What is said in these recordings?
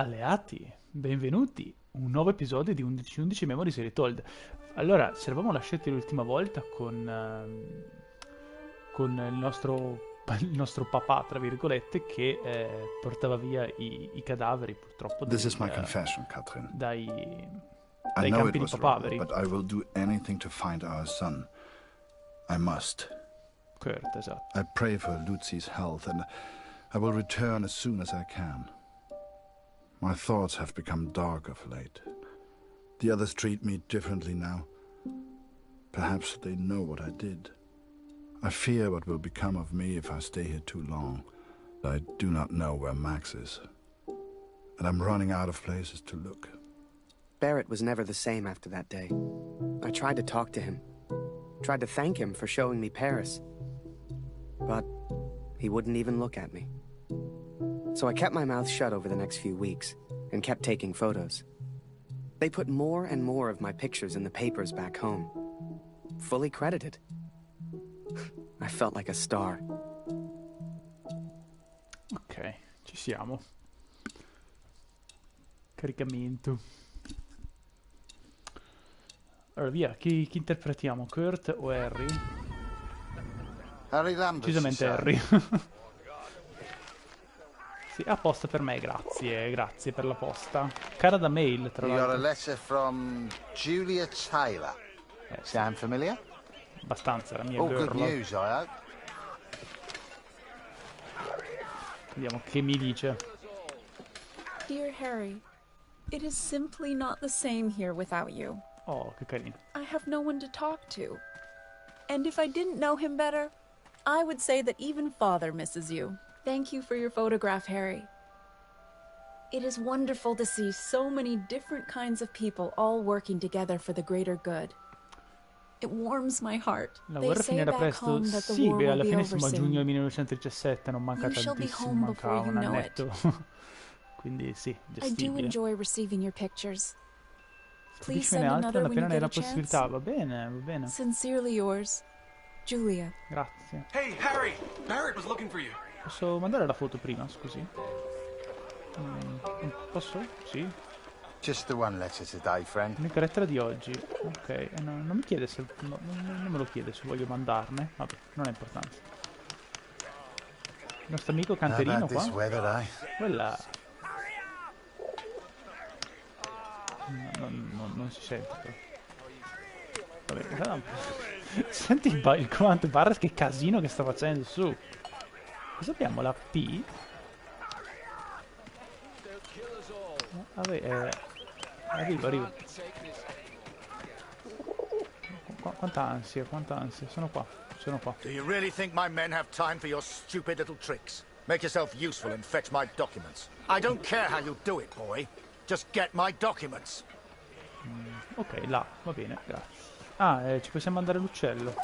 Alleati, benvenuti, un nuovo episodio di 11 Memories Retold. Allora, ci eravamo lasciati l'ultima volta con il nostro papà, tra virgolette, che portava via i cadaveri, purtroppo, This is my confession, Katrin. dai I know campi it di was wrong, papaveri. but I will do anything to find our son. I must. Kurt, esatto. I pray for Lucy's health, and I will return as soon as I can. My thoughts have become dark of late. The others treat me differently now. Perhaps they know what I did. I fear what will become of me if I stay here too long. I do not know where Max is. And I'm running out of places to look. Barrett was never the same after that day. I tried to talk to him. Tried to thank him for showing me Paris. But he wouldn't even look at me. So I kept my mouth shut over the next few weeks and kept taking photos. They put more and more of my pictures in the papers back home. Fully credited. I felt like a star. Ok, ci siamo. Caricamento. Allora, via, chi interpretiamo? Kurt o Harry? Harry Lambert. Decisamente Harry. Sì, apposta per me, grazie per la posta. Cara da mail, tra You got a l'altro. letter from Julia Taylor. Sì, Sound familiar? abbastanza, la mia All good girl. news, I hope. Vediamo che mi dice. Dear Harry, it is simply not the same here without you. Oh, che carino. I have no one to talk to. And if I didn't know him better, I would say that even Father misses you. Thank you for your photograph, Harry. It is wonderful to see so many different kinds of people all working together for the greater good. It warms my heart. La They guerra say finirà back presto. home that the Sì, war beh, will alla be fine over siamo a giugno soon. 1917, non manca You shall be tantissimo, home manca before you un know annetto. Quindi sì, I do gestibile. enjoy receiving your pictures. Please Dicene send altro another non when appena you ne hai get la a possibilità. chance. Va bene, va bene. Sincerely yours, Julia. Grazie. Hey, Harry! Barrett was looking for you. Posso mandare la foto prima, scusi? Posso? Sì. Just the one letter today, friend. L'unica lettera di oggi. Ok, non mi chiede se... non me lo chiede se voglio mandarne. Vabbè, non è importante. Il nostro amico How canterino about this qua. weather, eh? Quella... non si sente però. Vabbè, senti il comando barra, che casino che sta facendo su. Cosa abbiamo? La P? Vabbè, arrivo. Quanta ansia. Sono qua. Do you really think my men have time for your stupid little tricks? Make yourself useful and fetch my documents. I don't care how you do it, boy. Just get my documents. Ok, là, va bene, grazie. Ah, ci possiamo mandare l'uccello.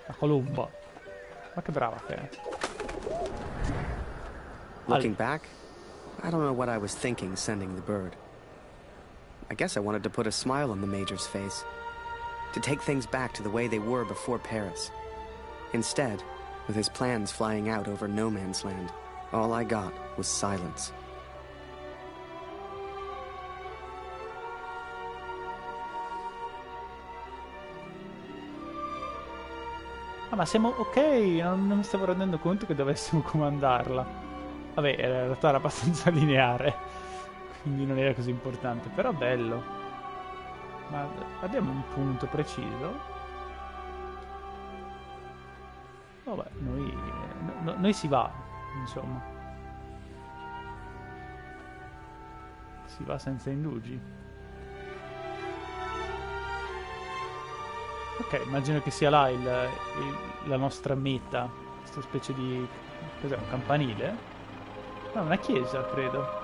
La colomba. Ma che brava che è. Looking back, I don't know what I was thinking sending the bird. I guess I wanted to put a smile on the Major's face. To take things back to the way they were before Paris. Instead, with his plans flying out over no man's land, all I got was silence. Ah, ma siamo... ok, non mi stavo rendendo conto che dovessimo comandarla. Vabbè, in realtà era abbastanza lineare, quindi non era così importante, però bello. Ma abbiamo un punto preciso? Vabbè, noi si va, insomma. Si va senza indugi. Ok, immagino che sia là la nostra meta, questa specie di... cos'è, un campanile? No, una chiesa, credo.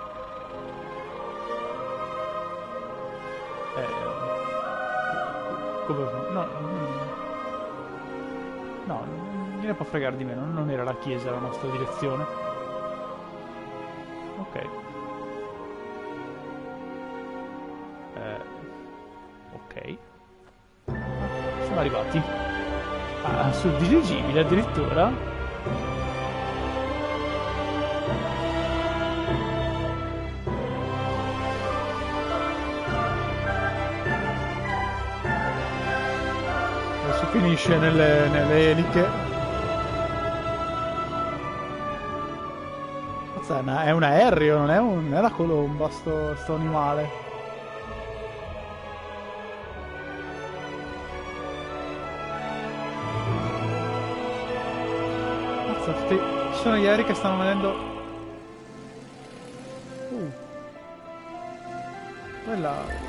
Come... no, non gliene può fregare di me, non era la chiesa la nostra direzione. Ok. Ok. Siamo arrivati sul dirigibile addirittura. Adesso finisce nelle eliche. Mazza, è un aereo, non è la colomba sto animale. Mazza, ci sono gli aerei che stanno venendo. Quella.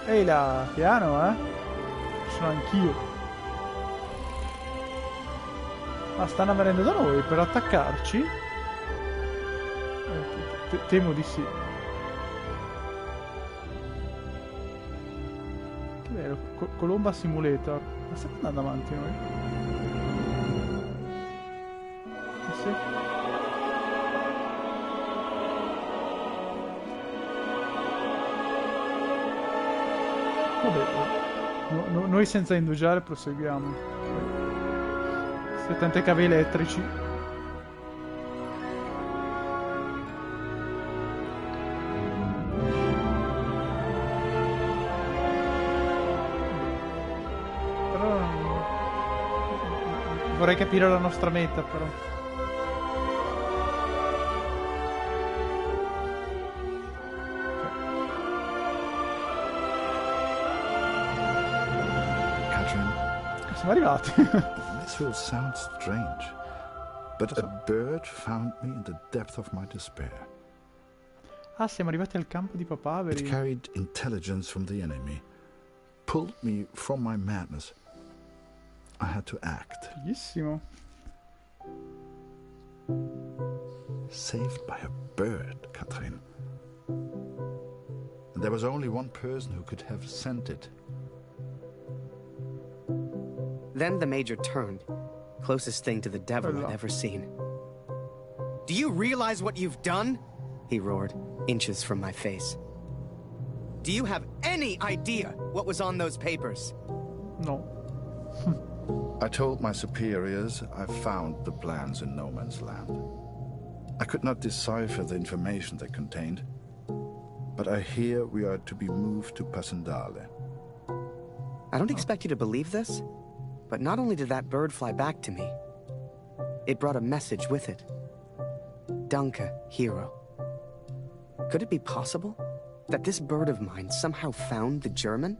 Ehi là, piano, ci sono anch'io. Ma stanno venendo da noi per attaccarci? Temo di sì. Che bello, Colomba Simulator. Ma stiamo andando avanti noi? Sì. Vabbè, noi senza indugiare proseguiamo. Attenti ai cavi elettrici. Però vorrei capire la nostra meta, però. Siamo arrivati. This will sound strange, but a bird found me in the depth of my despair. Ah, siamo arrivati al campo di papaveri. It carried intelligence from the enemy, pulled me from my madness. I had to act. Fighissimo. Saved by a bird, Katrin. And there was only one person who could have sent it. Then the Major turned. Closest thing to the devil I'd ever seen. Do you realize what you've done? He roared, inches from my face. Do you have any idea what was on those papers? No. I told my superiors I found the plans in no man's land. I could not decipher the information they contained, but I hear we are to be moved to Passendale. I don't expect you to believe this, but not only did that bird fly back to me, it brought a message with it. Danke, hero. Could it be possible that this bird of mine somehow found the German?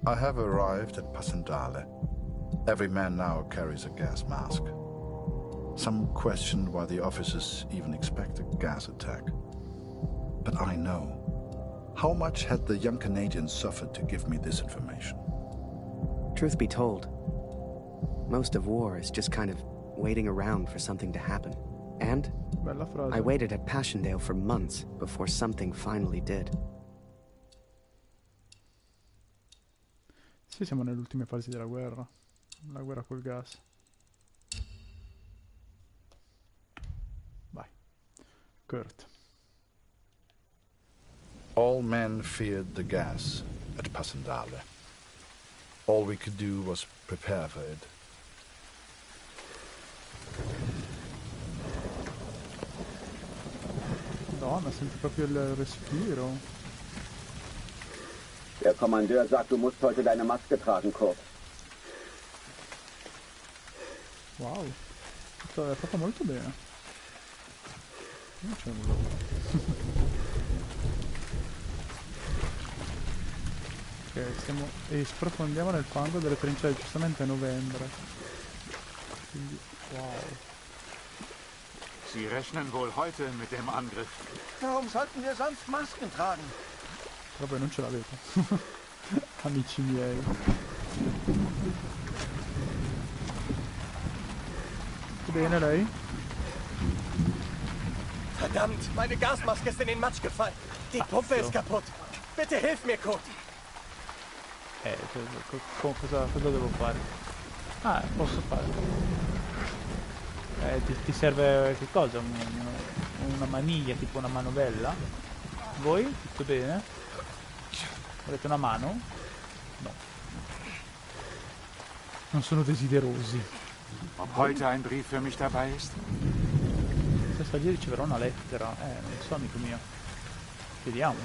I have arrived at Passendale. Every man now carries a gas mask. Some question why the officers even expect a gas attack. But I know. How much had the young Canadian suffered to give me this information? Truth be told, most of war is just kind of waiting around for something to happen. And I waited at Passchendaele for months before something finally did. Sì, siamo nelle ultime fasi della guerra. La guerra col gas. Vai. Kurt. All men feared the gas at Passendale. All we could do was prepare for it. Madonna, senti proprio il respiro. Der Kommandeur sagt, du musst heute deine Maske tragen, Kurt. Wow, è fatto molto bene. Non c'è nulla. Ok, e sprofondiamo nel fango delle trincee, giustamente a novembre. Quindi, wow. Sie rechnen wohl heute mit dem Angriff. Warum sollten wir sonst Masken tragen? Vabbè, non ce l'avete. Amici miei. Tutto bene lei? Verdammt, meine Gasmaske ist in den Matsch gefallen. Die Pumpe ist kaputt. Bitte hilf mir, Kurt. Cosa devo fare? Ah, posso fare. Ti serve che cosa? Una maniglia, tipo una manovella? Voi? Tutto bene? Volete una mano? No. Non sono desiderosi. Ob heute ein Brief für mich dabei ist? Se oggi riceverò una lettera. Non so, amico mio. Vediamo.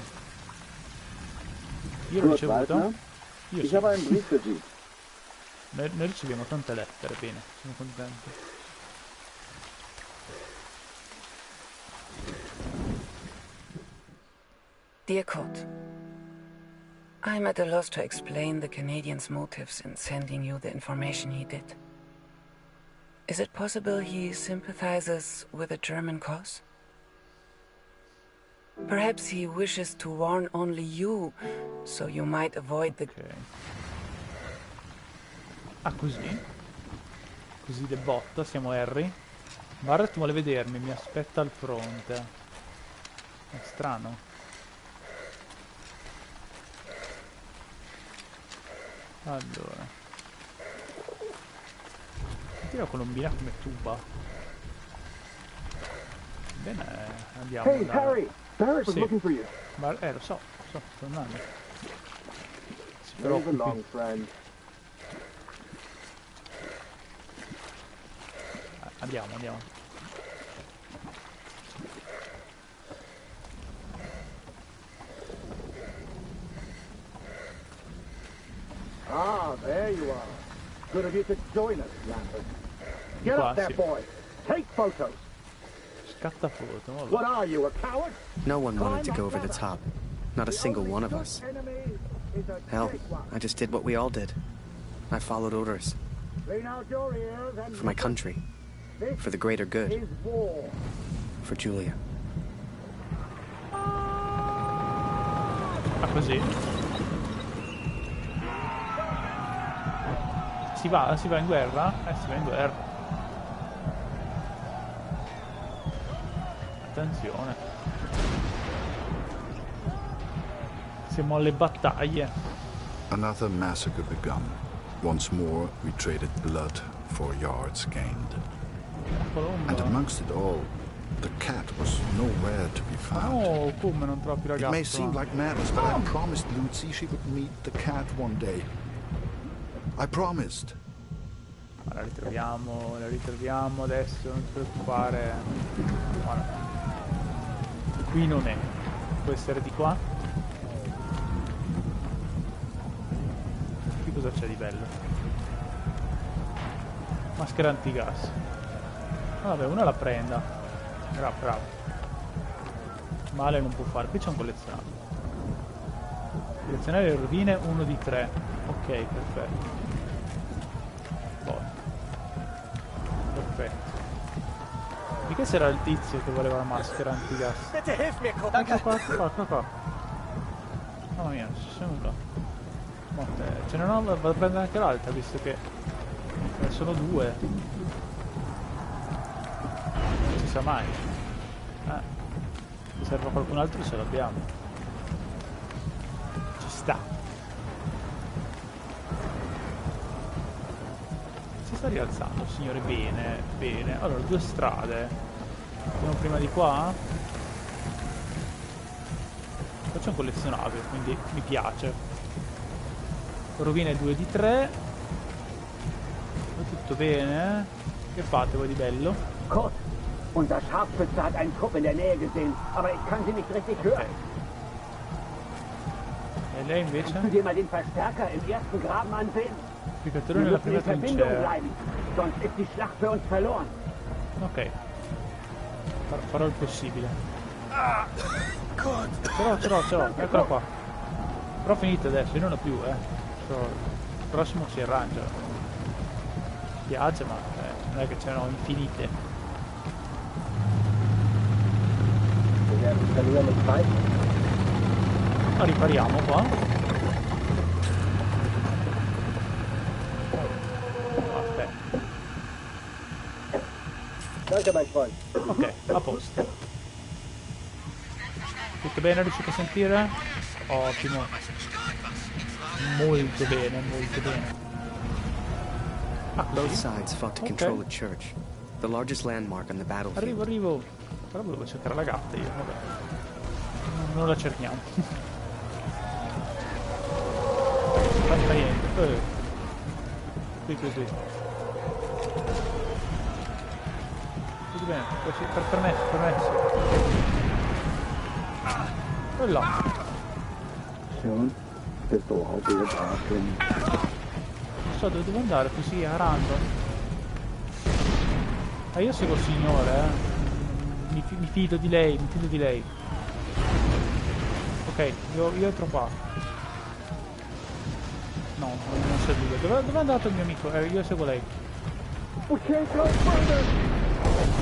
Io l'ho ricevuta. Ich habe einen Brief für Sie. Noi riceviamo tante lettere, bene, sono contento. Dear Kurt, I'm at a loss to explain the Canadian's motives in sending you the information he did. Is it possible he sympathizes with the German cause? Perhaps he wishes to warn only you, so you might avoid the... Ok. Ah, così? Così de botta, siamo Harry. Barrett vuole vedermi, mi aspetta al fronte. È strano. Allora. Tira colombina come tuba. Bene, andiamo. Hey, Harry! Barrett was looking for you. Lo so, sto andando. Si Move preoccupi. along, friend. Andiamo. Ah, there you are. Good of you to join us, Lambert. Get Qua, up there, sì. boy. Take photos. Scatta foto, vabbè. What are you, a coward? No one wanted to go over the top. Not a single one of us. Enemy is a Hell, great one. I just did what we all did. I followed orders. Clean out your ears and For my country. this For the greater good. is war. For Julia. Ah, così? Si va in guerra? Si va in guerra. Attenzione. Siamo alle battaglie. Another massacre begun. Once more, we traded blood for yards gained. Colomba. And amongst it all, the cat was nowhere to be found. Oh, come non trovi It ragazzo? may seem like madness, but I promised Lucy she would meet the cat one day. I promised. La ritroviamo adesso, non ti preoccupare. Guarda. Qui non è. Può essere di qua? Qui cosa c'è di bello? Maschera antigas. Vabbè, una la prenda. Bravo. Male non può fare. Qui c'è un collezionato. Collezionare le rovine 1 di 3. Ok, perfetto. Perfetto. Di che sarà il tizio che voleva la maschera antigas? Bitte hilf mir, Kurt. Ecco qua. Mamma mia, siamo qua. Ce ne ho, vado a prendere anche l'altra, visto che sono 2. Non si sa mai. Se serve a qualcun altro ce l'abbiamo. Ci sta. Si sta rialzando, signore, bene. Allora, 2 strade. Andiamo prima di qua. Qua c'è un collezionabile, quindi mi piace. Rovine 2 di 3. Va tutto bene. Che fate voi di bello? Kurt, unser Scharfschütze hat einen Trupp in der Nähe gesehen, aber ich kann sie nicht richtig hören. E lei invece? Kannst du dir mal den Verstärker im ersten Graben ansehen? Piccatore Wir nella müssen prima in Verbindung trincea. bleiben, sonst ist die Schlacht für uns verloren. Ok. Farò il possibile. Ce l'ho, eccola qua. Però finite adesso, io non ho più, Il prossimo si arrangia. Mi piace, ma non è che ce ne ho infinite. Ma ripariamo qua. Aspetta. Danke, mein Freund. Ok, a posto. Tutto bene, riuscite a sentire? Ottimo. Molto bene. Ah, Both così? sides fought to control a church, the largest landmark on the battlefield. Arrivo. Però volevo cercare la gatta io, vabbè. Non la cerchiamo. Non fa niente. Qui così. Tutto bene, così, permesso. E là. Soon, this will all be about him. so dove devo andare così a random. Io seguo il signore, mi fido di lei, mi fido di lei. Ok, io entro qua. No, non so lui. Dove è andato il mio amico? Io seguo lei. We can't go further.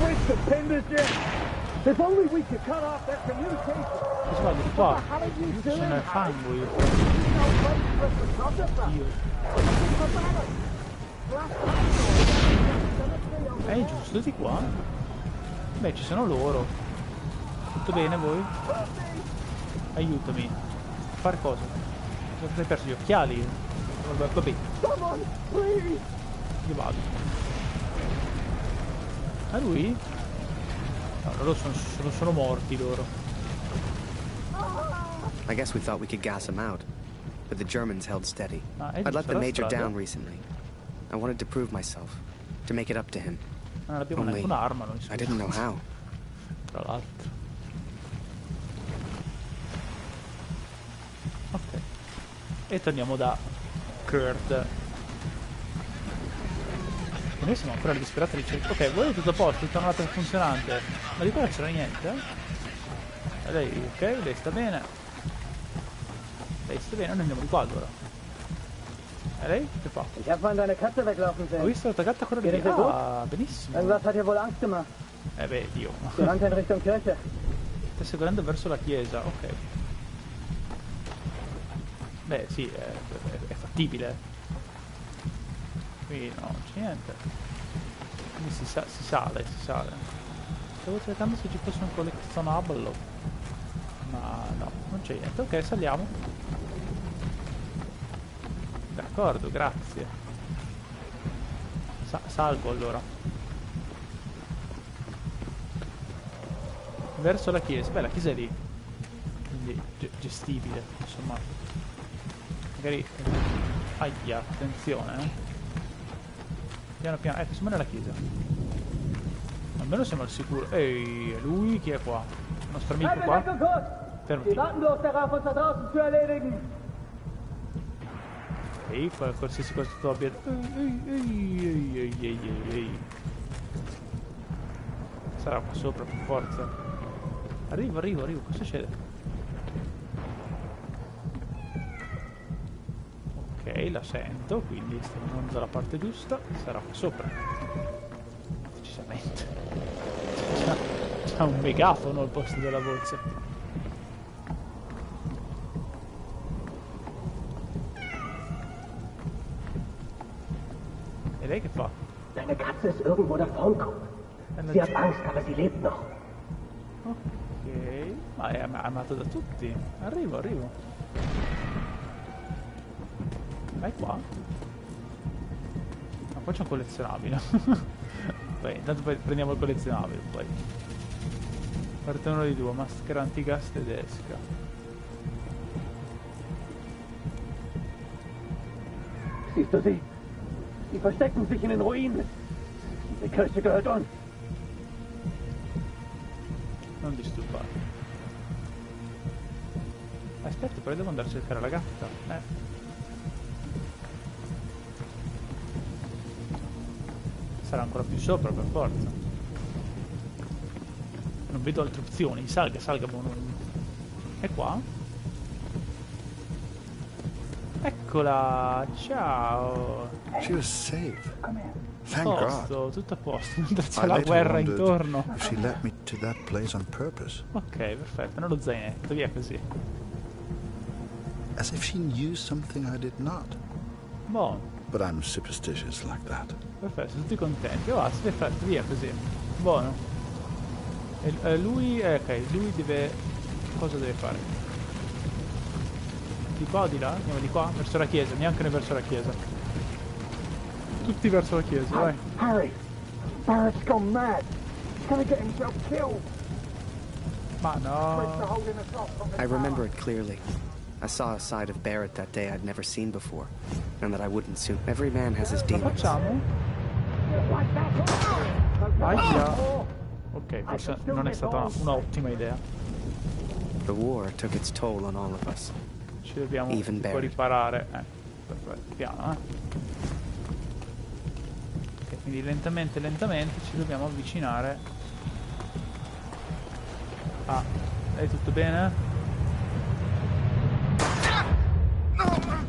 We're stupendous yet. If only we could cut off that communication. Cosa vado di qua? Io sono nel fango io. Giusto di qua? Beh, ci sono loro. Tutto bene voi? Aiutami. A fare cosa? Cosa hai perso gli occhiali? Vabbè. Io vado. A lui? No, loro sono morti loro. I guess we thought we could gas him out, but the Germans held steady. I'd let the Major down recently. I wanted to prove myself, to make it up to him. Non abbiamo neanche un'arma noi. I didn't know how. Tra l'altro. Ok. E torniamo da Kurt. E noi siamo ancora disperati a ricerca. Ok, voi tutto a posto, tutto tornato funzionante. Ma di qua non c'era niente, eh? Lei, ok, lei sta bene. Lei sta bene, noi andiamo di qua allora. E lei? Che fa? Ich hab vorhin deine Katze weglaufen sehen. Ho visto la tua gatta correre via. Ah, benissimo. Irgendwas hat ihr wohl Angst gemacht. Beh, Dio. Sie rannte in Richtung Kirche. Sta seguendo verso la chiesa, ok. Beh, sì, è fattibile. Qui no, non c'è niente. Quindi si sale. Stavo cercando se ci fosse un collezionabile. Ma no, non c'è niente. Ok, saliamo. D'accordo, grazie. Salgo allora. Verso la chiesa. Beh, la chiesa è lì. Quindi gestibile, insomma. Magari... Aia, attenzione, Piano piano. Siamo nella chiesa. Almeno siamo al sicuro. Ehi, è lui? Chi è qua? Il nostro amico qua? Fermati. Ehi, qualsiasi cosa tu abbia... Ehi. Sarà qua sopra, per forza. Arrivo. Cosa succede? Ok, la sento, quindi stiamo andando dalla parte giusta. Sarà qua sopra. Decisamente. C'ha un megafono al posto della voce. E lei che fa? Deine Katze ist irgendwo da vorn kommt. Sie hat Angst, aber sie lebt noch. Ok, ma è amato da tutti. Arrivo. Vai qua. Ma poi c'è un collezionabile. Beh, intanto poi prendiamo il collezionabile, poi. Parte uno di due, maschera antigas tedesca. Siehst du sie? Sie verstecken sich in den Ruinen. Die Kirche gehört uns. Non disturbare. Aspetta, però devo andare a cercare la gatta. Sarà ancora più sopra, per forza. Non vedo altre opzioni. Salga, buono. È qua? Eccola! Ciao! She was safe. Thank God. Tutto a posto. C'è la guerra intorno. If she led me to that place on purpose. Ok, perfetto. Nello zainetto, via così. As if she knew something I did not. Buono. But I'm superstitious like that. Perfetto, tutti contenti. Oh, perfetto, via così. Buono. E lui... ok, lui deve... Cosa deve fare? Di qua o di là? Andiamo di qua? Verso la chiesa, neanche noi verso la chiesa. Tutti verso la chiesa, vai. Harry! Barrett's gone mad! He's gonna get himself killed! Ma no... I remember it clearly. I saw a side of Barrett that day I'd never seen before, and that I wouldn't soon. Every man has his Lo demons. facciamo? Aia. Ok, forse non è stata un'ottima idea. The war took its toll on all of us. Ci dobbiamo Even tipo Barrett. riparare. Perfetto, piano, Quindi lentamente ci dobbiamo avvicinare. Ah, è tutto bene?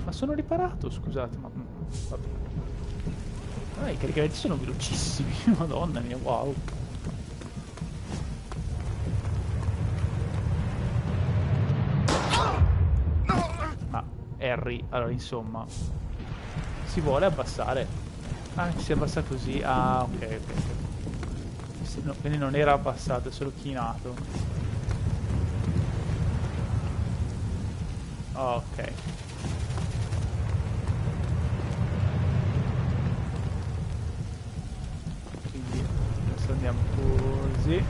Ma sono riparato, scusate, ma vabbè. I caricamenti sono velocissimi, madonna mia, wow. Ah, Harry, allora insomma, si vuole abbassare. Ah, si abbassa così, ah ok, ok. No, quindi non era abbassato, è solo chinato. Ok. Quindi adesso andiamo così.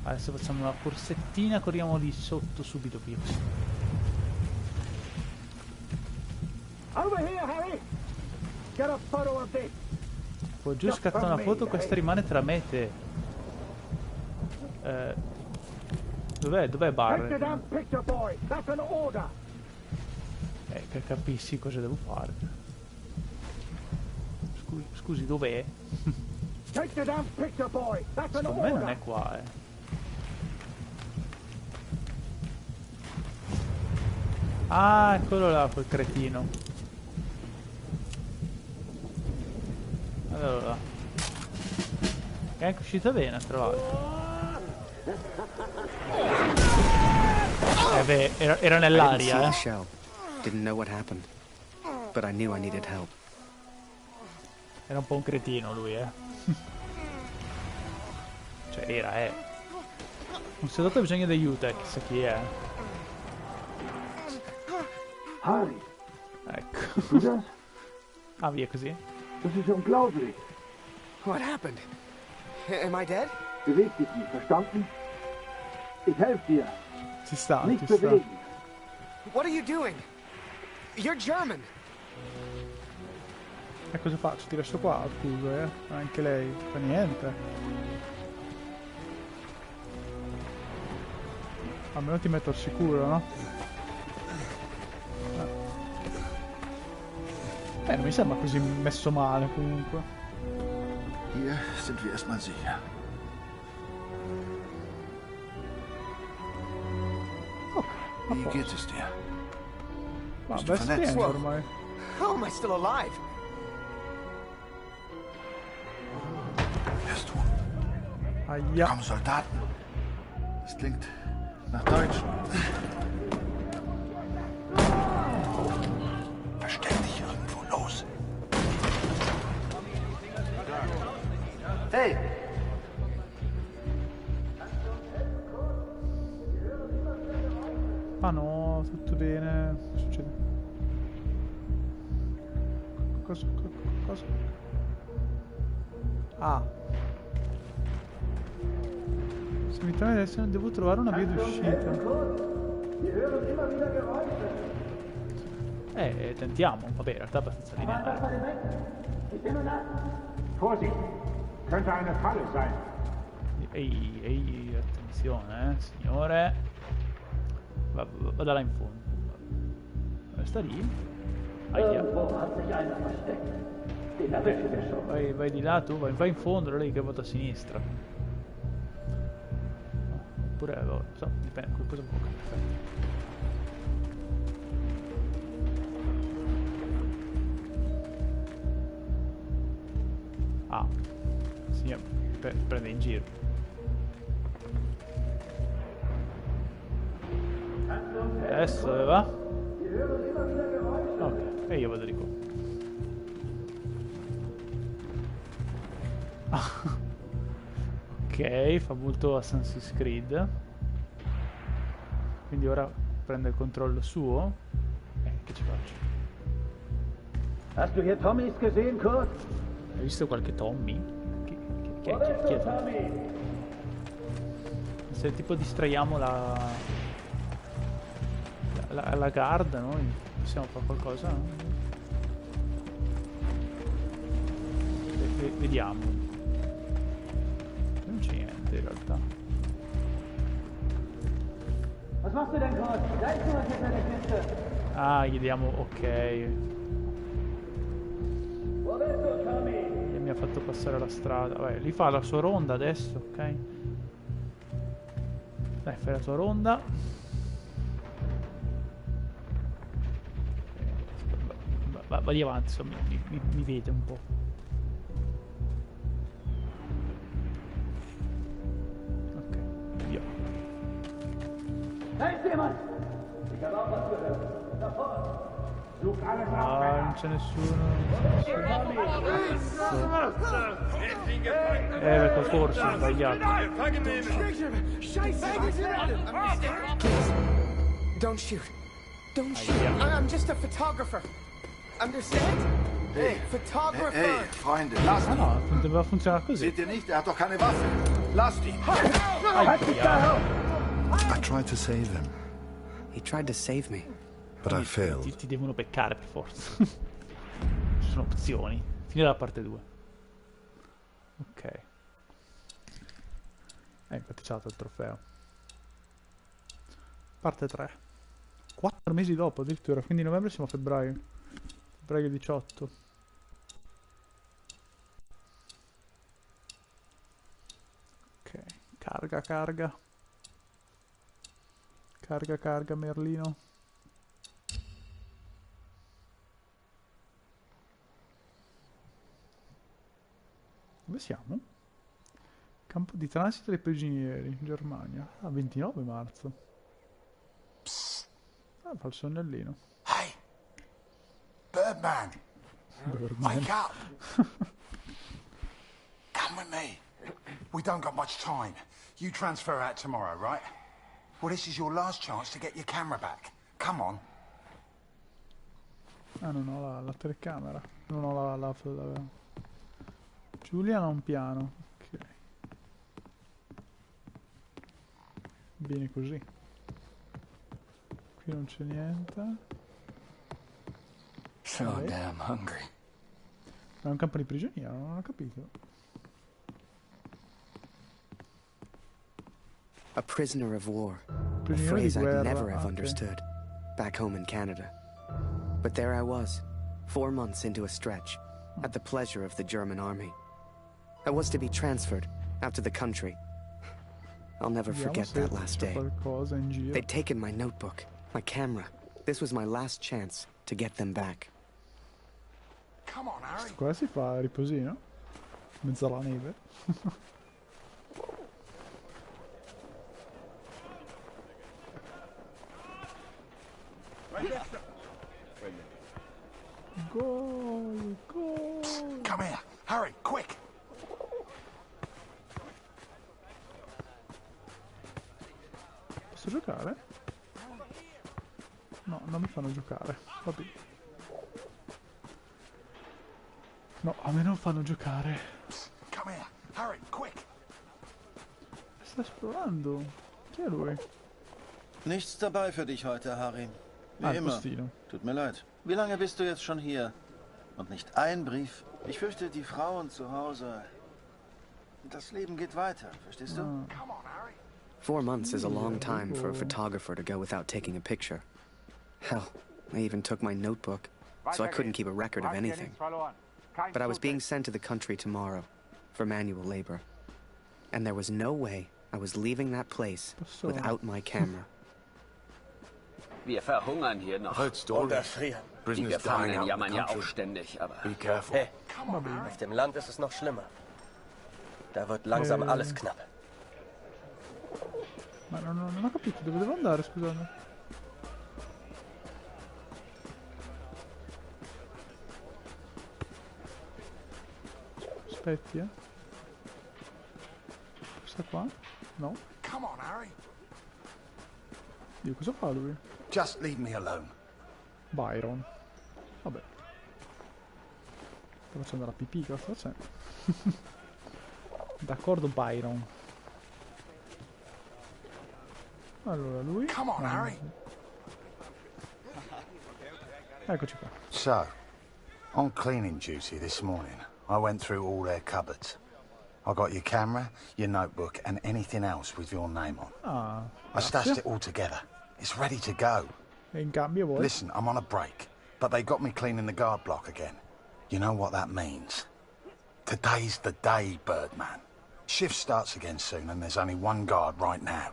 Adesso facciamo una corsettina, corriamo lì sotto subito più. Over here, Harry! Get a photo of this! Poi giù scatta una foto, questa rimane tra me e te. Dov'è Barry? Che capissi cosa devo fare. Scusi, dov'è? Secondo me non è qua, Ah, eccolo là, quel cretino. Allora. È anche uscita bene, tra l'altro. Beh, era nell'aria, Didn't know what happened, but I knew I needed help. Era un po' un cretino lui, Cioè, era, Un soldato ha bisogno di aiuto, chissà chi è. Harry. Ecco. Ah, via così. Das ist unglaublich. What happened? Am I dead? Beweg dich nicht, verstanden? Ich helfe dir. Ci sta, Nicht ci sta. bewegen. What are you doing? You're German. E cosa faccio? Ti lascio qua, scusa, Anche lei fa niente. Almeno ti metto al sicuro, no? Non mi sembra così messo male comunque. Hier sind wir erstmal sicher. Wie geht es dir? Bist du verletzt? Ormai. How am I still alive? Hörst du? Aia. Kommen Soldaten. Das klingt nach Deutsch. Versteck dich irgendwo, los. Hey! Ah no, tutto bene. Cosa succede? Cosa? Ah. Se mi trovate adesso devo trovare una via d'uscita. Tentiamo. Vabbè, in realtà è abbastanza lineare. Vorsicht! Könnte eine Falle sein. Ehi, attenzione, signore. Vada là in fondo. Sta lì? Aia. Vai di là tu, vai in fondo, allora lì che vota a sinistra. Oppure, non so, dipende, qualcosa può perfetto. Ah, signor, prende in giro. Adesso dove va? Ok, e io vado di qua. Ok, fa molto Assassin's Creed. Quindi ora prende il controllo suo. Che ci faccio? Hast du hier Tommys gesehen, Kurt? Hai visto qualche Tommy? Chi è Tommy? Se tipo distraiamo la guard, noi possiamo fare qualcosa? Vediamo. Non c'è niente in realtà. Was machst du denn, Kurt? Da ist jemand hinter der Kiste. Ah, gli diamo ok. E mi ha fatto passare la strada. Vabbè, lì fa la sua ronda adesso, ok? Dai, fai la tua ronda. Vai avanti, insomma, mi vede un po'. Ok, via. Ah, non c'è nessuno. Perché forse ho sbagliato. Don't shoot. Don't shoot. I'm just a photographer. Understand? Hey, photographer. Hey, Freunde, lasst ihn. No, non doveva funzionare così. Seht ihr nicht? Er hat doch keine Waffe. Lasst ihn. I tried to save him, He tried to save me. but I failed. Ti devono beccare per forza. Ci sono opzioni. Finire la parte 2. Ok. Infatti c'è il trofeo. Parte 3. 4 mesi dopo addirittura, quindi novembre siamo a febbraio. Febbraio 18. Ok, carga. Carga, Merlino. Dove siamo? Campo di transito dei prigionieri, Germania. Ah, 29 marzo. Ah, fa il sonnellino. Hey, Birdman, wake up. Come with me. We don't got much time. You transfer out tomorrow, right? Well, this is your last chance to get your camera back. Come on. Ah, non ho la telecamera. Non ho la Giulia ha un piano. Ok. Bene così. Qui non c'è niente. So damn hungry. È un campo di prigionia, non ho capito. A prisoner of war. A Prigioniero di phrase I'd guerra, never have ok. understood back home in Canada. But there I was, 4 months into a stretch, at the pleasure of the German army. I was to be transferred out to the country. I'll never Vediamo forget se that last c'è day. qualcosa in giro. They'd taken my notebook, my camera. This was my last chance to get them back. Come on, Harry. Qua si fa riposino. In mezzo alla neve. Gol. Come here. Hurry, quick. Posso giocare? No, non mi fanno giocare. Vabbè. No, a me non fanno giocare. Come here. Hurry, quick. Sta esplorando. Chi è lui? Nichts dabei für dich heute, Harry. Wie Ah, il immer. postino. Tut mir leid. Wie lange bist du jetzt schon hier? Und nicht ein Brief? Ich fürchte, die Frauen zu Hause... Das Leben geht weiter, verstehst du? 4 months is a long time for a photographer to go without taking a picture. Hell, I even took my notebook, so I couldn't keep a record of anything. But I was being sent to the country tomorrow, for manual labor. And there was no way I was leaving that place without my camera. Wir verhungern hier noch. Und erfrieren. Die Gefangenen jammern ja auch ständig, aber... Hey, auf dem Land ist es noch schlimmer. Da wird langsam alles knapp. Ma non ho capito, dove devo andare, scusate? Aspetti, Questa qua? No. Come on, Harry. Dio, cosa fa lui? Just leave me alone. Byron. Vabbè. Sto facendo la pipì, cosa sto facendo? D'accordo, Byron. Allora, lui... Come on, Harry. Eccoci qua. So, on cleaning duty this morning, I went through all their cupboards. I got your camera, your notebook, and anything else with your name on. Ah, I stashed it all together. It's ready to go. E in cambio vuoi? Listen, I'm on a break, but they got me cleaning the guard block again. You know what that means? Today's the day, Birdman. Shift starts again soon and there's only one guard right now.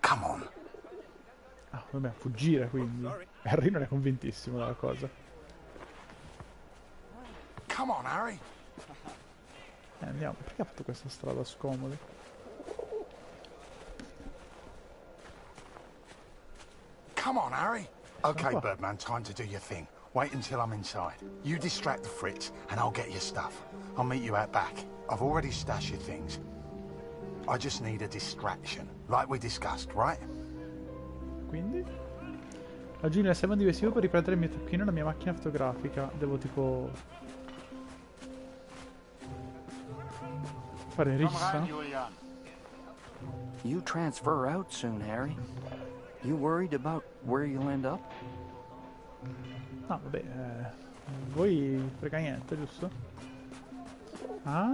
Come on. Ah, dobbiamo fuggire quindi. Harry non è convintissimo della cosa. Come on, Harry. Andiamo. Perché ha fatto questa strada scomoda? Come on, Harry. Okay, Birdman, time to do your thing. Wait until I'm inside. You distract the Fritz, and I'll get your stuff. I'll meet you out back. I've already stashed your things. I just need a distraction, like we discussed, right? Quindi? Oggi nel servono di vestito per riprendere il mio taccuino e la mia macchina fotografica. Devo tipo... fare rissa? You transfer out soon, Harry. You worried about where you'll end up? No, vabbè, voi frega niente, giusto? Ah,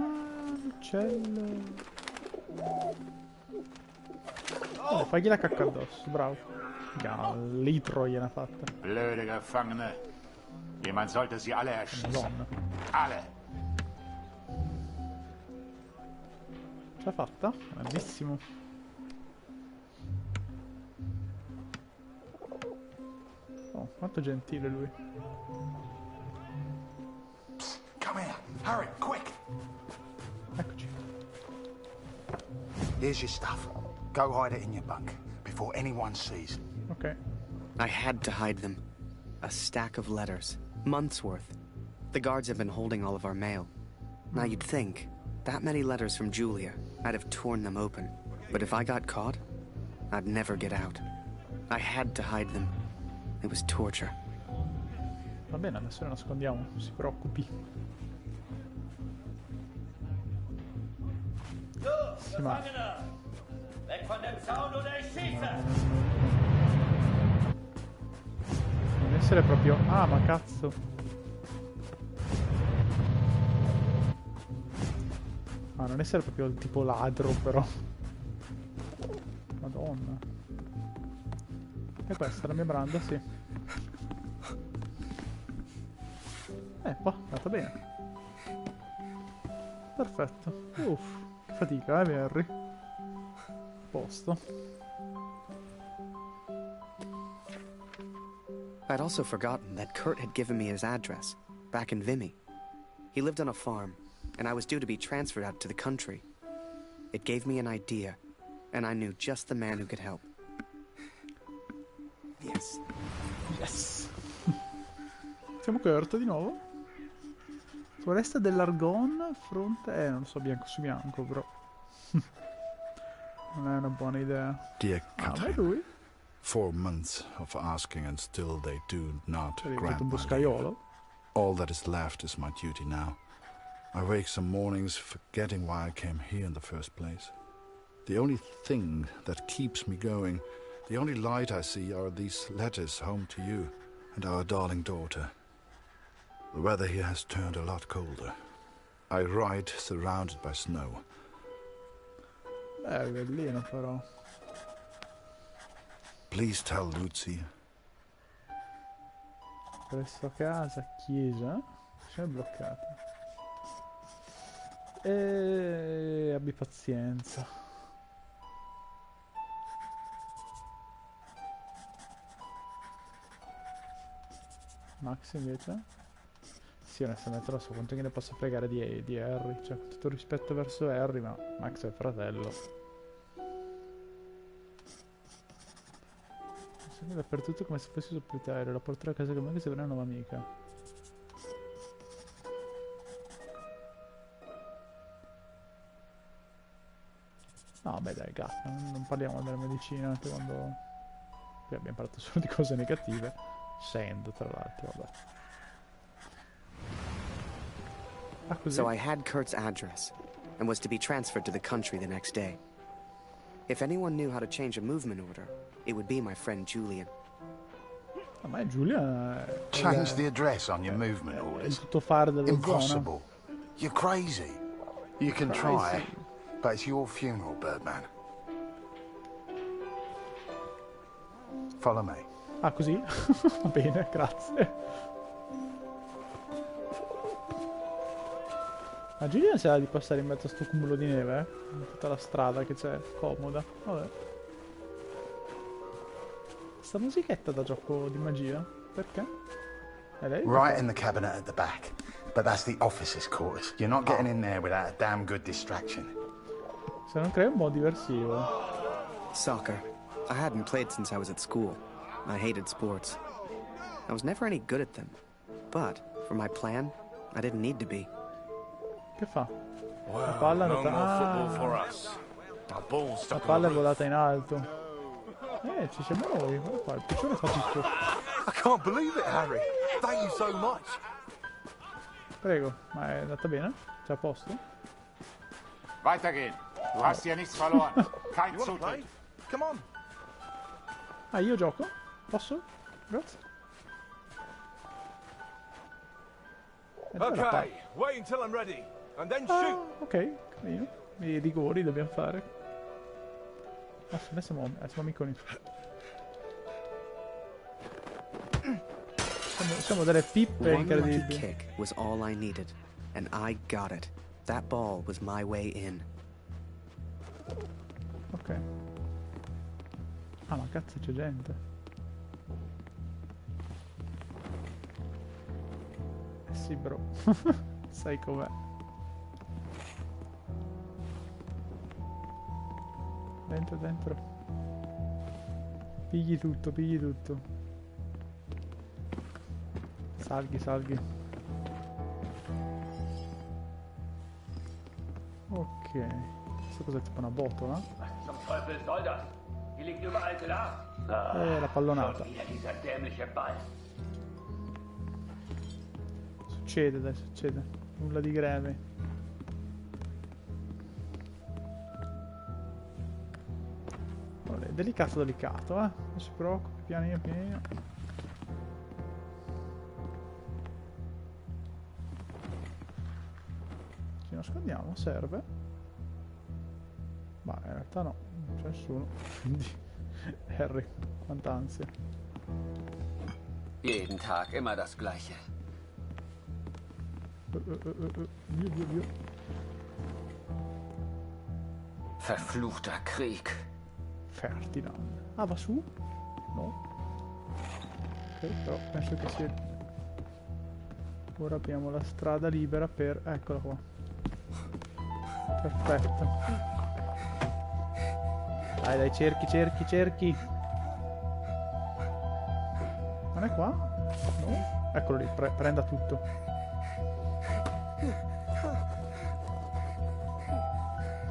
l'uccello. Oh, fagli la cacca addosso, bravo. Ja, litro gliene ha fatta. Blöde Gefangene. Jemand sollte sie alle erschießen. Alle. Ce l'ha fatta? Bellissimo. Oh, quanto gentile lui. Psst, come here. Hurry, quick. Eccoci. Here's your stuff. Go hide it in your bunk before anyone sees. Okay. I had to hide them. A stack of letters. Months worth. The guards have been holding all of our mail. Now you'd think, that many letters from Julia, I'd have torn them open. But if I got caught, I'd never get out. I had to hide them. It was torture. Va bene, adesso le nascondiamo, non si preoccupi. Sì, ma... Weg von dem Zaun oder ich schieße! Non essere proprio... Ah, ma cazzo! Ah, non essere proprio il tipo ladro, però. Madonna. E questa è la mia branda, sì. Qua, è andata bene. Perfetto. Uff, fatica, Harry. Posto. I'd also forgotten that Kurt had given me his address, back in Vimy. He lived on a farm, and I was due to be transferred out to the country. It gave me an idea, and I knew just the man who could help. Yes. Yes. Siamo Kurt di nuovo. Foresta dell'Argonne, fronte... non lo so, bianco su bianco, però. Non è una buona idea. Dear Ma è Catherine, lui? 4 months of asking and still they do not È grant un my boscaiolo. leave. All that is left is my duty now. I wake some mornings forgetting why I came here in the first place. The only thing that keeps me going, the only light I see are these letters home to you and our darling daughter. The weather here has turned a lot colder. I ride surrounded by snow. Bellino però. Please tell Lucy. Presso casa, chiesa. Sono bloccata. E abbi pazienza. Max invece? Sì, onestamente non so quanto che ne possa fregare di Harry. Cioè, con tutto il rispetto verso Harry, ma Max è il fratello. Sono dappertutto come se fossi proprietario. La porterò a casa con me che sembra una nuova amica. No, beh dai, gatto, non parliamo della medicina anche quando... Qui abbiamo parlato solo di cose negative. Sendo, tra l'altro, vabbè. So I had Kurt's address, and was to be transferred to the country the next day. If anyone knew how to change a movement order, it would be my friend Julian. Ma Julian... Change the address on your movement È orders. tutto fare della Impossible. You're crazy. You can try, Crazy. but it's your funeral, Birdman. Follow me. Ah, così? Va bene, grazie. Ma Giulia sa di passare in mezzo a sto cumulo di neve, in tutta la strada che c'è, comoda. Vabbè. Sta musichetta da gioco di magia? Perché? È lei? Right in the cabinet at the back. But that's the officer's quarters. You're not getting in there without a damn good distraction. Se non crei un po' diversivo. Soccer. I hadn't played since I was at school. I hated sports. I was never any good at them. But, for my plan, I didn't need to be. Che fa? La palla è andata... La palla è volata in alto. Ci siamo noi. Guarda qua, il piccione fa tutto. I can't believe it, Harry. Thank you so much. Prego, ma è andata bene? C'è a posto? Weitergehen. Du hast hier nichts verloren. Kein You wanna play? Zutritt. Come on. Ah, io gioco? Posso? Grazie. Okay, wait until I'm ready. And then shoot. Ok, carino. I rigori dobbiamo fare. Adesso siamo amiconi. Siamo delle pippe incredibili. One lucky kick was all I needed, and I got it. That ball was my way in. Ok. Ah, ma cazzo c'è gente. Eh sì, bro. Sai com'è. Dentro, dentro. Pigli tutto, pigli tutto. Salghi, salghi. Ok. Questo cos'è, tipo una botola? Zum Teufel soll das? Hier liegt überall Glas. La pallonata. Schon wieder dieser dämliche Ball. Succede, dai, succede. Nulla di greve. Vabbè, delicato, delicato, Non si preoccupi, pianino, pianino. Ci nascondiamo, serve. Ma in realtà no, non c'è nessuno. Quindi, Harry, quanta ansia. Jeden Tag immer das Gleiche. Via. Verfluchter Krieg. Ferdinand. Ah, va su? No. Ok, però penso che sia... Ora abbiamo la strada libera per... Eccola qua. Perfetto. Dai, dai, cerchi, cerchi, cerchi. Non è qua? No? Eccolo lì, prenda tutto.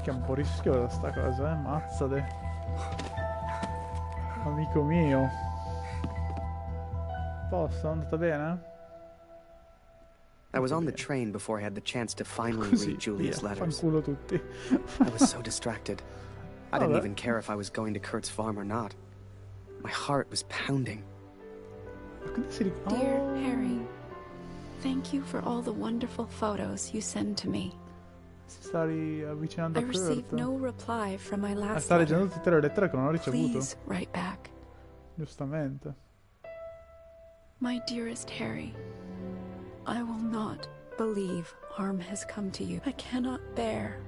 Che è un po' rischiosa sta cosa, mazzate. Amico mio. Posso? È andata bene? I was on the train before I had the chance to finally read Julia's letters. Fanculo tutti. I was so distracted. I didn't even care if I was going to Kurt's farm or not. My heart was pounding. Dear Harry, thank you for all the wonderful photos you send to me. Si sta avvicinando a I Kurt. received no reply from my last sta leggendo letter. tutte le lettere che non ho ricevuto. Please write back. Giustamente. My dearest Harry, I will not believe harm has come to you. I cannot bear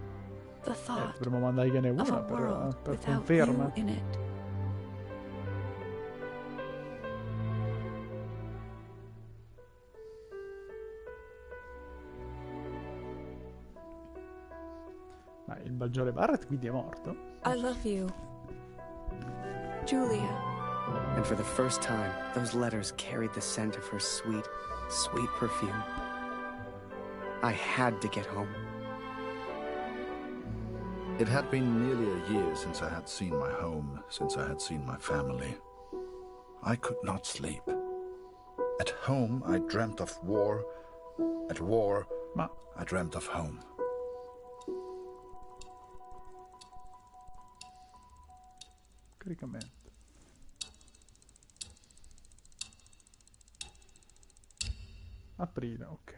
the thought Dovremmo mandargliene of una a world per without conferma. you in it. Ma il maggiore Barrett quindi è morto? I love you, Julia. And for the first time, those letters carried the scent of her sweet, sweet perfume. I had to get home. It had been nearly a year since I had seen my home, since I had seen my family. I could not sleep. At home, I dreamt of war. At war, I dreamt of home. Caricamento. Aprile, ok.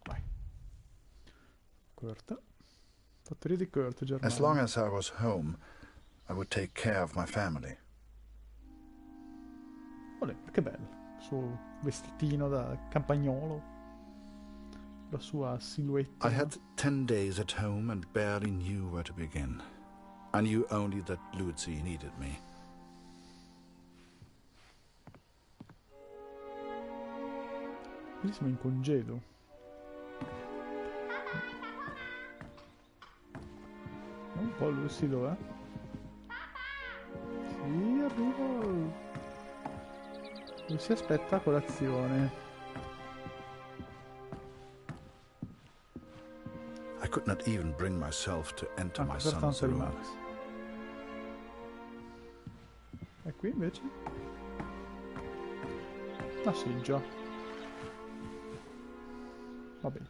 Vai. Kurt. Fattoria di Kurt, Germania. As long as I was home, I would take care of my family. Olè, che bello. Il suo vestitino da campagnolo. La sua silhouette. I had 10 days at home and barely knew where to begin. I knew only that Lucy needed me. Quindi siamo in congedo. Un po' lucido, eh? Sì, arrivo. Lucy aspetta colazione. I could not even bring myself to enter my per son's tanto il room. Max. E qui invece? Ah sì, già. Va bene.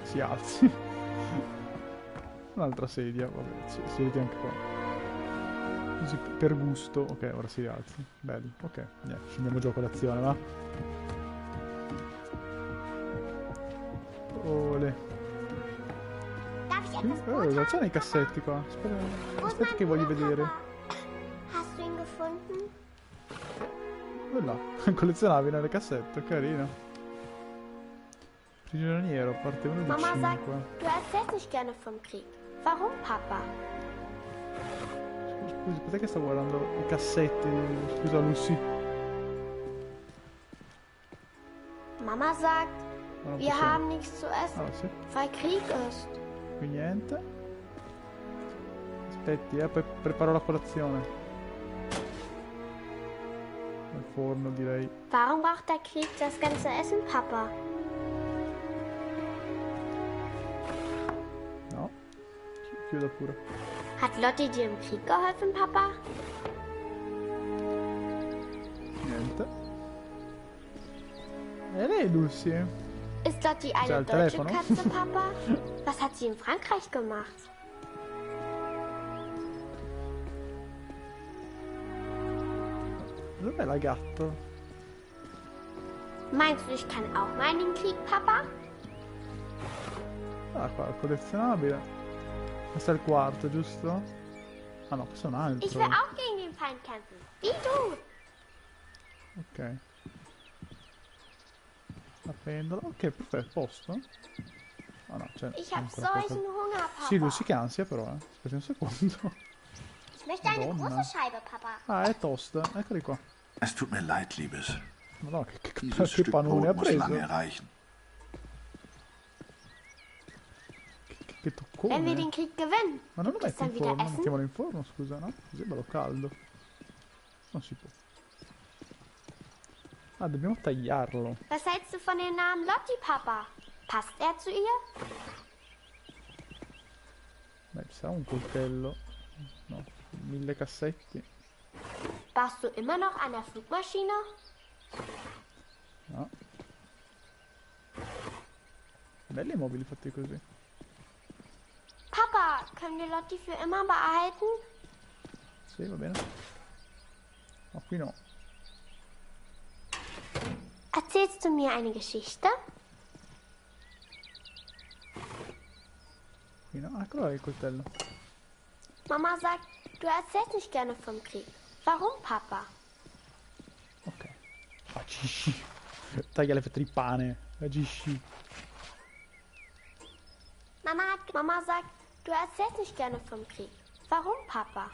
Si alzi. Un'altra sedia, vabbè, siedi anche qua. Così per gusto. Ok, ora si alzi. Bello, ok. Niente, scendiamo giù a colazione, va? Ole. Cosa c'è nei cassetti qua? Aspetta che voglio vedere. Hast du ihn gefunden? Là, collezionavi nelle cassette, carino. Prigioniero, parte 1 di Mama 5. sagt, du erzählst nicht gerne vom Krieg. Warum, Papa? Scusi, cos'è che sta guardando i cassetti? Scusa, Lucy. Mama sagt, Non wir possiamo. haben nichts zu essen, Ah, sì. weil Krieg ist. Qui niente. Aspetti, poi preparo la colazione. Nel forno, direi. Warum braucht der Krieg das ganze Essen, Papa? No. Chiudo pure. Hat Lotti dir im Krieg geholfen, Papa? Niente. E lei, Lucy? Ist Lotti C'è eine il deutsche telefono? Katze, Papa? Was hat sie in Frankreich gemacht? Dov'è la gatto? Meinst du, ich kann auch mal in den Krieg, Papa? Ah, qua, il collezionabile. Questo è il quarto, giusto? Ah no, questo è un altro. Ich will auch gegen den Feind kämpfen. Wie du. Ok. La pendola. Ok, perfetto, posto. Ah no, c'è Ich hab ancora solchen Hunger, Papa. Sì, Lucy che ansia però, eh. Aspetti un secondo. Ich möchte eine Madonna. große Scheibe, Papa. Ah, è toast. Eccoli qua. Es tut mir leid, Liebes. Madonna, che Dieses Stück panone ha Brot muss preso. lange reichen. Che toccone. Wenn wir den Krieg gewinnen, Ma non lo gibt es metti in dann wieder forno? Essen? Mettiamolo in forno, scusa, no? Così è bello caldo. Non si può. Ah, dobbiamo tagliarlo. Was hältst du von dem Namen Lotti, Papa? Passt er zu ihr? Beh, ci sarà un coltello. No, 1000 cassetti. Baust du immer noch an der Flugmaschine? No. Belli i mobili fatti così. Papa, können wir Lotti für immer behalten? Sì, va bene. No, qui no. Erzählst du mir eine Geschichte? Qui no. Ah, eccolo là il coltello. Mama sagt, du erzählst nicht gerne vom Krieg. Warum, Papa? Ok. Agisci. Taglia le fette di pane. Agisci. Mama sagt, du erzählst nicht gerne vom Krieg. Warum, Papa?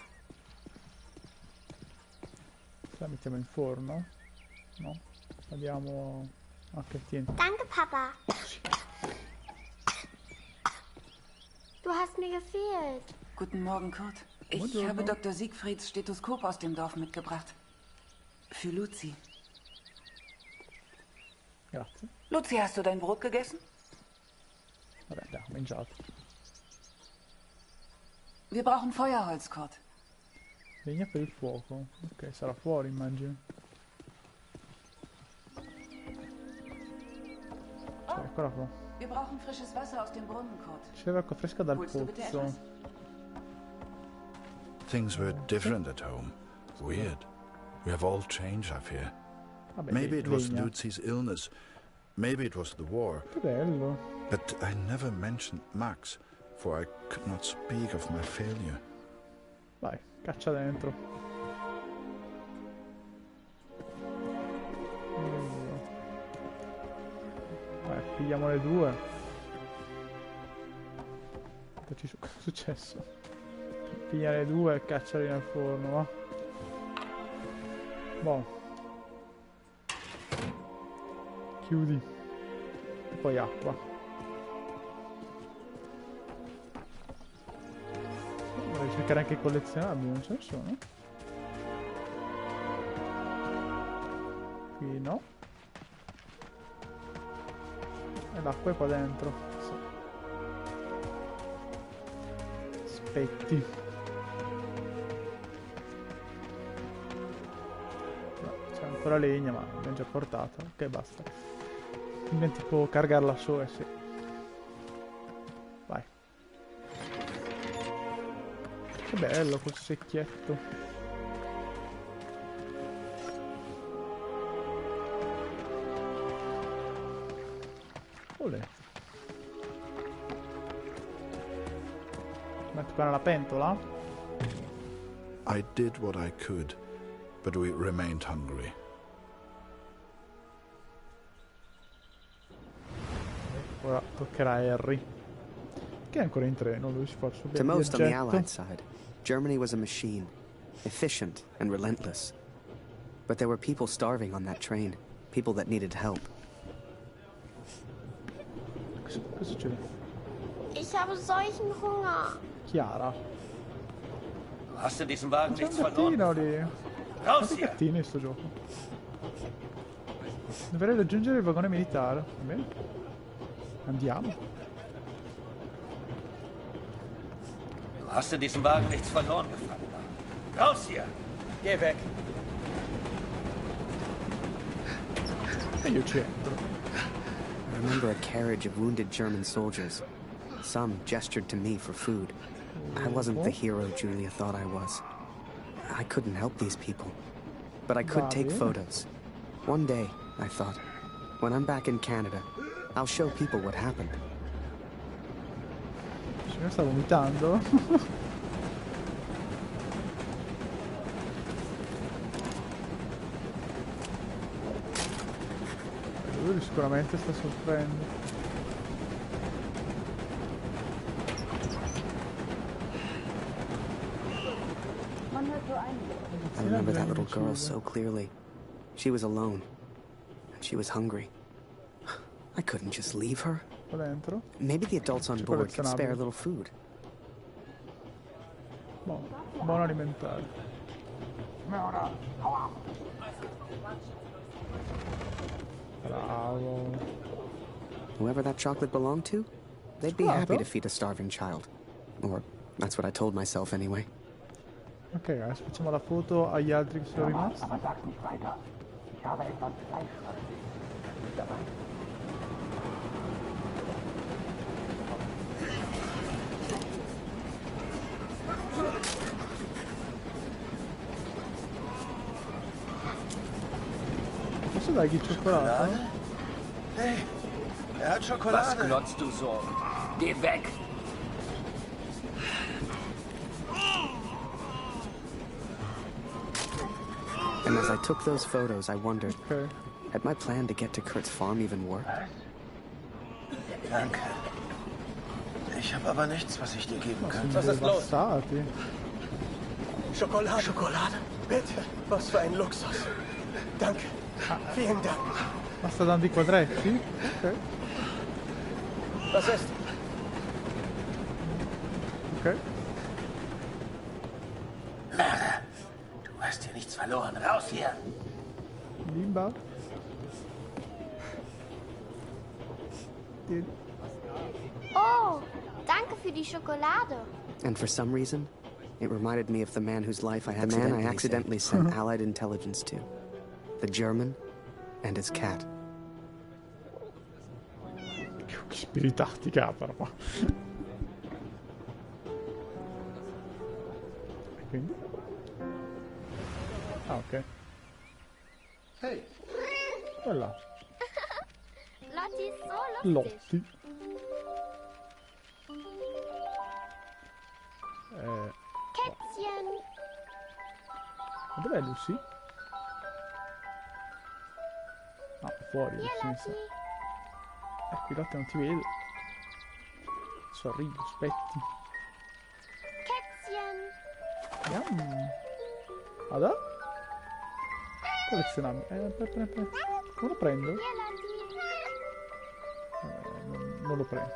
La mettiamo in forno? No. Andiamo. Ok, tieni. Danke, Papa. Du hast mir gefehlt. Guten Morgen, Kurt. Ich Buongiorno. habe Dr. Siegfrieds Stethoskop aus dem Dorf mitgebracht. Für Luzi. Grazie. Luzi, hast du dein Brot gegessen? Vabbè, dai, ho mangiato. Wir brauchen Feuerholz, Kurt. Legna per il fuoco. Ok, sarà fuori, immagino. Cioè, eccola qua. Wir brauchen frisches Wasser aus dem Brunnen, Kurt. C'era acqua fresca dal Holst du bitte pozzo. etwas? Things were different at home. Weird. We have all changed, I fear. Vabbè, Maybe it was legna. Lucy's illness. Maybe it was the war. Che bello. But I never mentioned Max, for I could not speak of my failure. Vai, caccia dentro. Pigliamo le due. Cosa è successo? Piglia le due e cacciali nel forno, va? Boh. Chiudi. E poi acqua. Vorrei cercare anche i collezionabili, non ce ne sono? Qui no. E l'acqua è qua dentro. Sì. Aspetti. C'è ancora legna, ma l'abbiamo già portata. Ok, basta. Quindi tipo caricarla su, sì. Vai. Che bello quel secchietto. Metti qua nella pentola? I did what I could, but we remained hungry. Ora toccherà a Harry, che è ancora in treno, lui si fa il suo To most on the viaggetto. Allied side, Germany was a machine, efficient and relentless. But there were people starving on that train, people that needed help. Cosa succede? Ich habe solchen Hunger. Chiara. Hast in diesem Wagen C'è nichts un verloren? gattino lì. Raus Quanti hier! gattini in sto gioco? Dovrei raggiungere il vagone militare. Va bene. Andiamo. Du hast in diesem Wagen nichts verloren, Gefangener. Raus hier! Geh weg! E io ci entro. I remember a carriage of wounded German soldiers. Some gestured to me for food. I wasn't the hero Julia thought I was. I couldn't help these people. But I could take photos. One day, I thought, when I'm back in Canada, I'll show people what happened. Mi sta vomitando. Lui sicuramente sta soffrendo. I remember that little girl so clearly. She was alone, and she was hungry. I couldn't just leave her. Qua dentro. Maybe the adults on board could spare a little food. Buono alimentare. Bravo. Whoever that chocolate belonged to, they'd be happy to feed a starving child. Or that's what I told myself anyway. Ok, adesso facciamo la foto agli altri che sono rimasti. Posso dargli cioccolato? Hey, hat Schokolade. Was glotzt du so? Geh weg! And as I took those photos, I wondered, had my plan to get to Kurt's farm even worked? Danke. Ich habe aber nichts, was ich dir geben könnte. Was ist los? Schokolade. Schokolade? Bitte. Was für ein Luxus. Danke. Vielen Dank. Basta dando i quadretti? Ok. Was ist? Ok. Mörder. Du hast hier nichts verloren. Raus hier. Bimba. Oh, danke für die Schokolade. And for some reason, it reminded me of the man whose life I accidentally sent Allied intelligence to. The German and his cat. Che spiritati capra qua. E quindi? Ah, ok. Hey. Quella. Lotti ist so lustig. Lotti. Kätzchen. Ma dov'è Lucy? No, fuori, Hier, Lucy. Lotti. Qui Lotte non ti vedo. Adesso arrivo, aspetti. Yum. Vada? Collezionabile. Come lo prendo? Non lo prendo.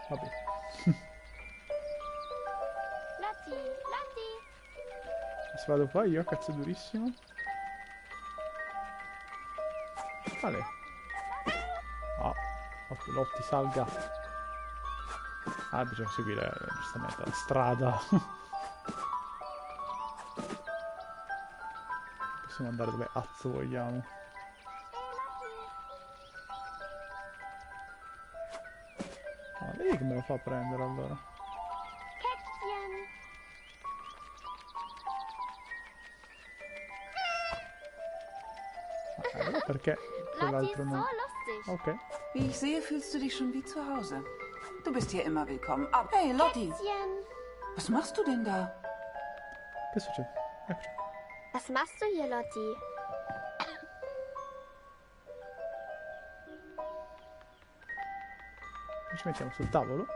Vabbè. Se vado qua io, cazzo è durissimo. Vale. Occhio, Lotti salga. Bisogna seguire giustamente la strada. Possiamo andare dove cazzo vogliamo. Vedi che me lo fa prendere allora. Allora perché quell'altro non... Ok. Wie ich sehe, fühlst du dich schon wie zu Hause. Du bist hier immer willkommen. Aber hey, Lotti! Was machst du denn da? Che succede? Was machst du hier, Lotti? Ci mettiamo sul tavolo.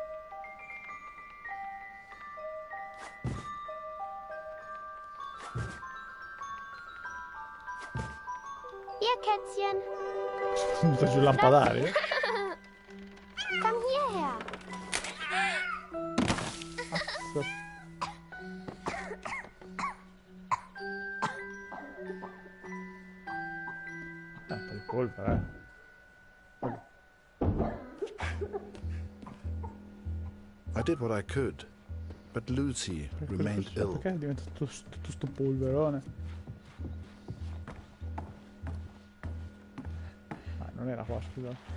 Hier, Kätzchen. Butta giù il lampadario. Komm hierher. Azzo. Un po' di polvere, I did what I could, but Lucy remained ill. Perché diventa tutto sto polverone? Non era qua, scusa.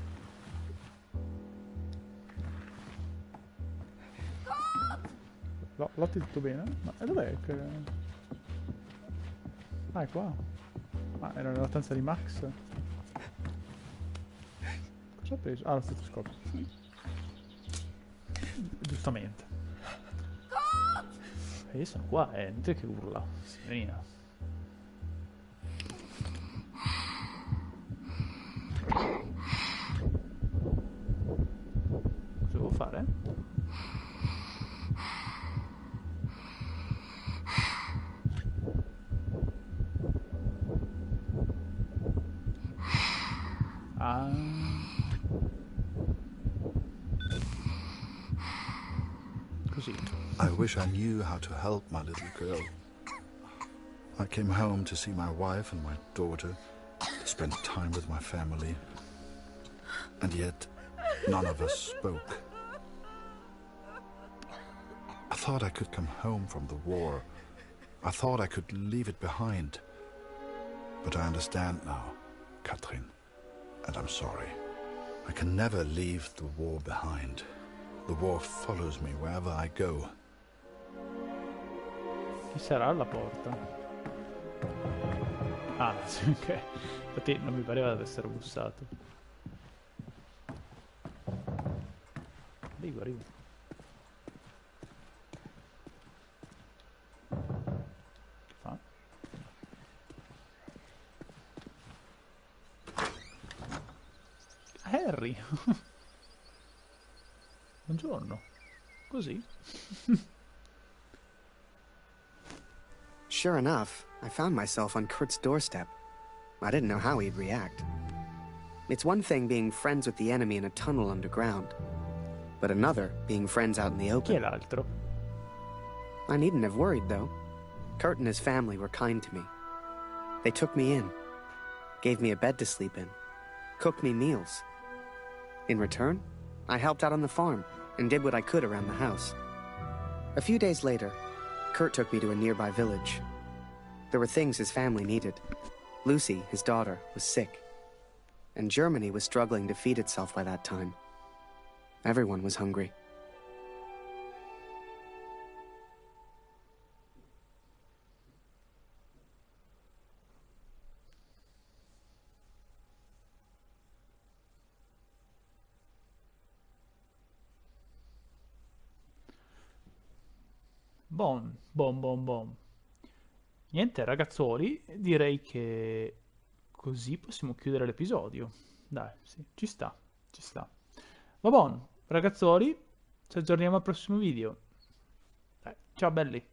Lotti tutto bene? Ma dov'è che... è qua. Era nella stanza di Max. Cosa ha preso? Lo stetoscopio. Giustamente. E io sono qua, niente che urla. Signorina. Cosa devo fare? Così. I wish I knew how to help my little girl. I came home to see my wife and my daughter, to spend time with my family. And yet, none of us spoke. I thought I could come home from the war. I thought I could leave it behind. But I understand now, Katrin, and I'm sorry. I can never leave the war behind. The war follows me wherever I go. Chi sarà alla porta? Sì, ok. Infatti non mi pareva di essere bussato. Arrivo. Che fa? Harry! Buongiorno. Così? Sure enough, I found myself on Kurt's doorstep. I didn't know how he'd react. It's one thing being friends with the enemy in a tunnel underground, but another being friends out in the open. Chi è l'altro? I needn't have worried, though. Kurt and his family were kind to me. They took me in, gave me a bed to sleep in, cooked me meals. In return, I helped out on the farm and did what I could around the house. A few days later, Kurt took me to a nearby village. There were things his family needed. Lucy, his daughter, was sick. And Germany was struggling to feed itself by that time. Everyone was hungry. Bom. Niente ragazzuoli, direi che così possiamo chiudere l'episodio. Dai, sì, ci sta, ci sta. Va buono, ragazzoli, ci aggiorniamo al prossimo video. Dai, ciao belli.